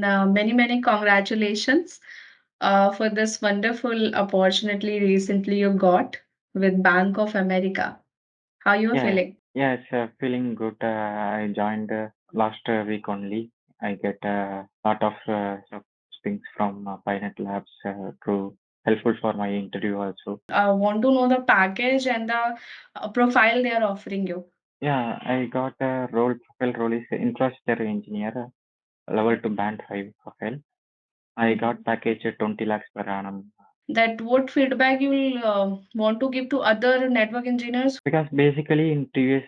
Many congratulations for this wonderful opportunity recently you got with Bank of America. How you are Yeah, feeling? yeah, it's feeling good. I joined last week only. I get a lot of things from PyNet Labs to helpful for my interview also. Want to know the package and the profile they are offering you. Yeah, I got a profile role is infrastructure engineer, level 2 band 5 profile. I got Mhm. package 20 lakhs per annum. That what feedback you will want to give to other network engineers? Because basically in previous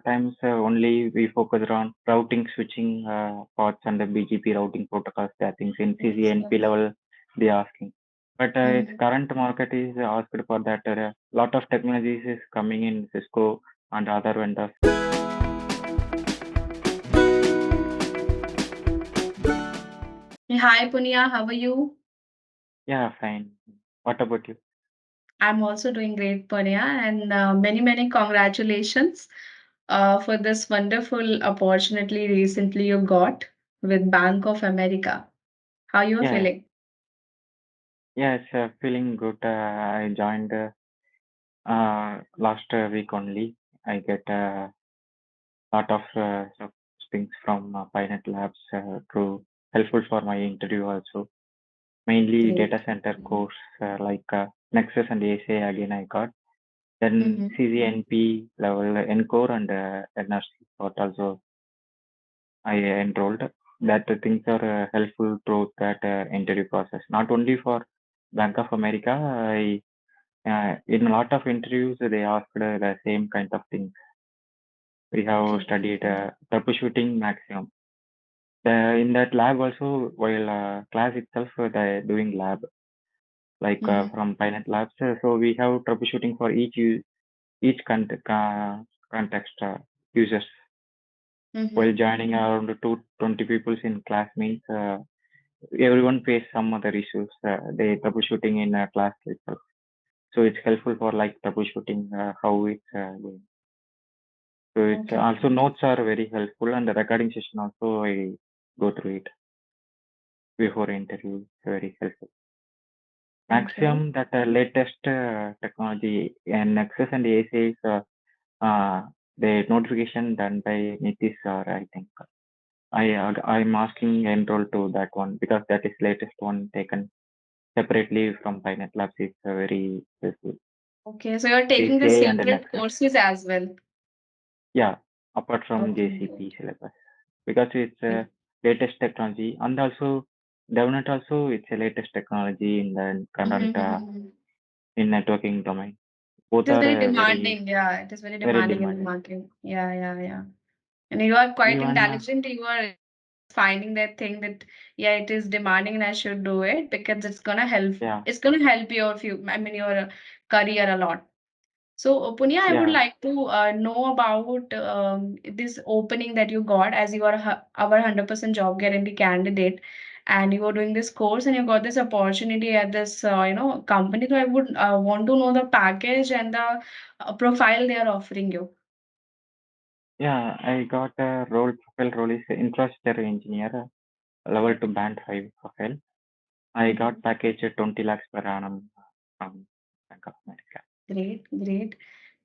times only we focused on routing, switching parts and the BGP routing protocols. I think in Yes, CCNP yes. level they asking. But its Mhm. current market is asked for that. Lot of technologies is coming in Cisco and other vendors. Hi, Punya, how are you? Yeah, fine. What about you? I'm also doing great, Ponnaiah, and many congratulations for this wonderful opportunity recently you got with Bank of America. How you are Yeah, feeling? yeah, it's feeling good. I joined last week only. I get lot of things from PyNet Labs to helpful for my interview also. Mainly Great. data center course like Nexus and ACI again I got. Then Mm-hmm. CCNP level Encore and NRC got also I enrolled. That things are helpful throughout that interview process. Not only for Bank of America, in a lot of interviews they asked the same kind of things. We have Okay. studied troubleshooting maximum. In that lab also, while class itself, they're doing lab like Mm-hmm. from PyNet Labs. So we have troubleshooting for each context users. Mm-hmm. While joining around 220 people in class means everyone face some other issues. They troubleshooting in a class itself. So it's helpful for like troubleshooting how it's going. So it's Okay. also notes are very helpful and the recording session also I go through it before interview. Very helpful. Okay. Maximum that latest technology and Nexus and ACI is the notification done by Nitish or I think I'm asking enroll to that one because that is latest one taken separately from PyNet Labs. It's very useful. Okay. So you're taking the ACI and the separate Nexus. courses as well. Yeah, apart from Okay. JCP syllabus because it's Okay. latest technology and also DevNet also it's a latest technology in the current Mm-hmm. in networking domain. Both It is are very very demanding. Yeah, it is very very demanding in the demanding. market. Yeah. And you are quite Even intelligent. You are finding that thing that yeah, it is demanding and I should do it because it's gonna help. yeah, It's gonna help your few. I mean your career a lot. So, Punya, I would yeah, like to know about this opening that you got as you are our 100% job guarantee candidate, and you are doing this course and you got this opportunity at this company. So, I would want to know the package and the profile they are offering you. yeah. I got a profile role is infrastructure engineer, level 2 band 5 profile. I got Mhm. package 20 lakhs per annum from Bank of America. Great.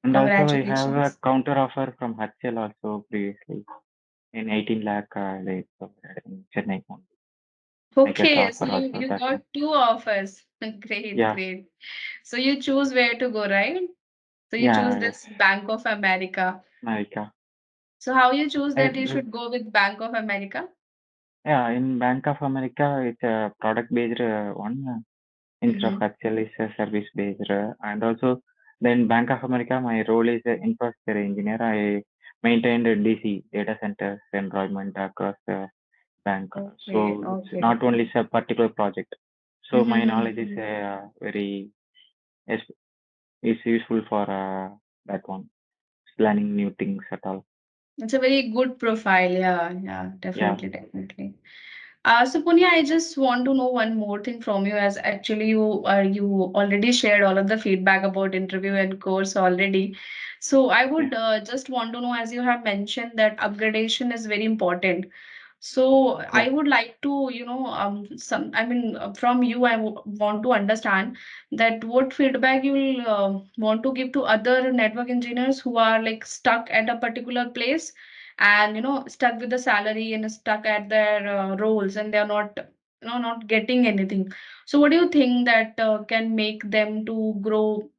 And also I have a Congratulations. counter offer from HCL also previously in 18 lakh they provided in Chennai only. I get Okay, so offer you also you that got one. two offers. Yeah, Great. So you choose where to go, right? So you choose yeah, yes, this Bank of America. America. So how you choose I, that you should go with Bank of America? yeah, in Bank of America it's a product based one. Instead of Mm-hmm. HCL is a service based and also then Bank of America my role is an infrastructure engineer. I maintained a DC data centers environment across the bank. Okay, So it's okay. not only a particular project. So my knowledge is Mm-hmm. very is, is useful for that one. Planning new things at all. It's a very good profile. Yeah, Yeah, definitely. So Punya, I just want to know one more thing from you, as actually you already shared all of the feedback about interview and course already. So I yeah, would just want to know, as you have mentioned, that upgradation is very important. So Yeah, I would like to, from you, I want to understand that what feedback you will want to give to other network engineers who are like stuck at a particular place and, stuck with the salary and stuck at their roles and they're not, not getting anything. So what do you think that can make them to grow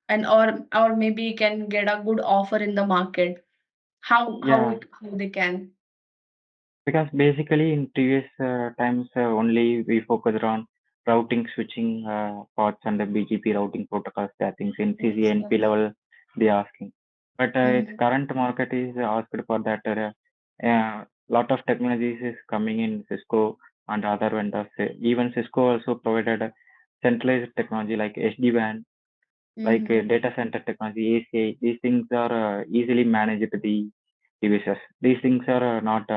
and or maybe can get a good offer in the market? yeah. How they can? Because basically in previous times only we focused on routing, switching parts and the BGP routing protocols. That things in Yes, CCNP yes. level they asking. But its Mhm. current market is asked for that. Lot of technologies is coming in Cisco and other vendors. Even Cisco also provided a centralized technology like SD-WAN, like Mhm. data center technology, ACI. These things are easily managed the devices. These things are not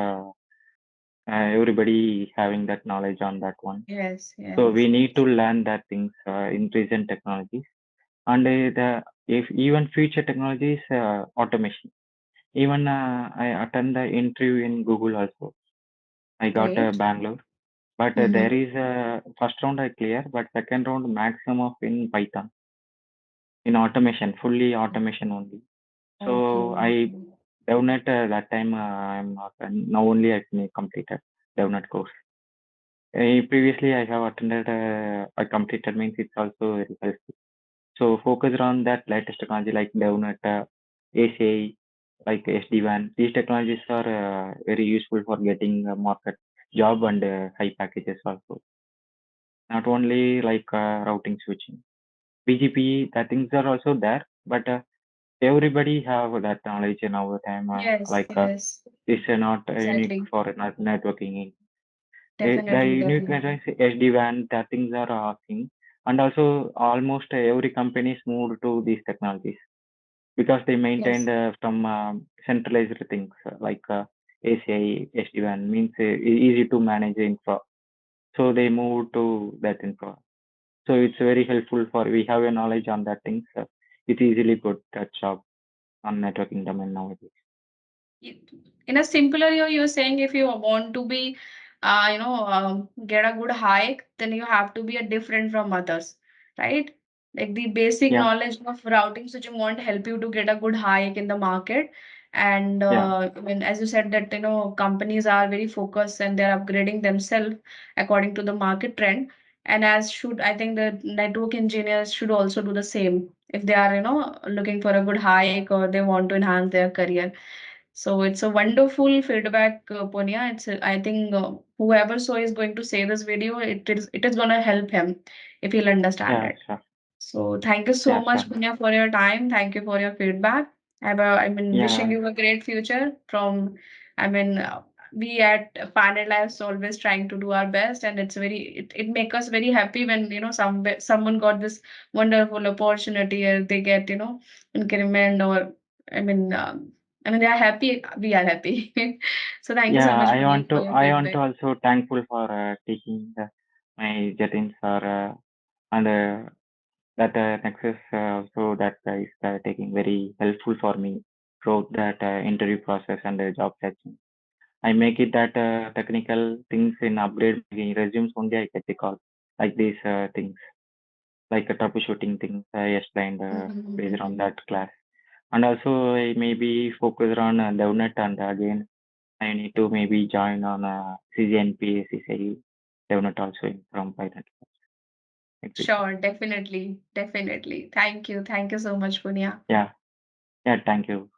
everybody having that knowledge on that one. Yes, So we yes, need to yes. learn that things in recent technologies and the if even future technologies automation. Even I attend the interview in Google also. I got Great. Bangalore, but there Mhm. is a first round I clear, but second round maximum of in Python in automation, fully automation only. So Okay. I DevNet that time I'm not now only I completed DevNet course. Previously, I have attended, I completed means it's also very helpful. So focused on that latest technology like DevNet, ACI, like SD-WAN. These technologies are very useful for getting a market job and high packages also. Not only like routing switching. BGP, that things are also there, but everybody have that knowledge in our time. Yes, yes. It's not unique Exactly. for networking. The Definitely, unique definitely. network is SD-WAN, that things are asking. And also almost every companies moved to these technologies because they maintained Yes. from centralized things like ACI, SD-WAN means easy to manage infra. So they moved to that infra. So it's very helpful for we have a knowledge on that things. It's easily good that job on networking domain nowadays. Y- In a simpler way, you're saying if you want to be, get a good hike, then you have to be a different from others, right? Like the basic Yeah, knowledge of routing switching won't help you to get a good hike in the market. And yeah, I mean, as you said that, companies are very focused and they're upgrading themselves according to the market trend. And as should, I think the network engineers should also do the same if they are, looking for a good hike or they want to enhance their career. So it's a wonderful feedback, Ponia. I think whoever so is going to say this video, it is gonna help him if he'll understand yeah, it. sure. So thank you so Yeah, much, sure. Punya, for your time. Thank you for your feedback. I mean, wishing Yeah, you a great future. I mean, we at PyNet Labs always trying to do our best, and it make us very happy when someone got this wonderful opportunity, or they get increment, or I mean, they are happy. We are happy. So thank you so yeah. much, Punya, for your I want to feedback. also thankful for taking my Jatins for and that Nexus also that is taking very helpful for me throughout that interview process and job searching. I make it that technical things in upgrade my resumes only I get the call like these things like troubleshooting things I explained based on Mhm. that class. And also I maybe focus on DevNet and again I need to maybe join on CCNP, CCI, DevNet also from PyNet in future. Sure, definitely, definitely. Thank you so much, Punya. Yeah, yeah, thank you.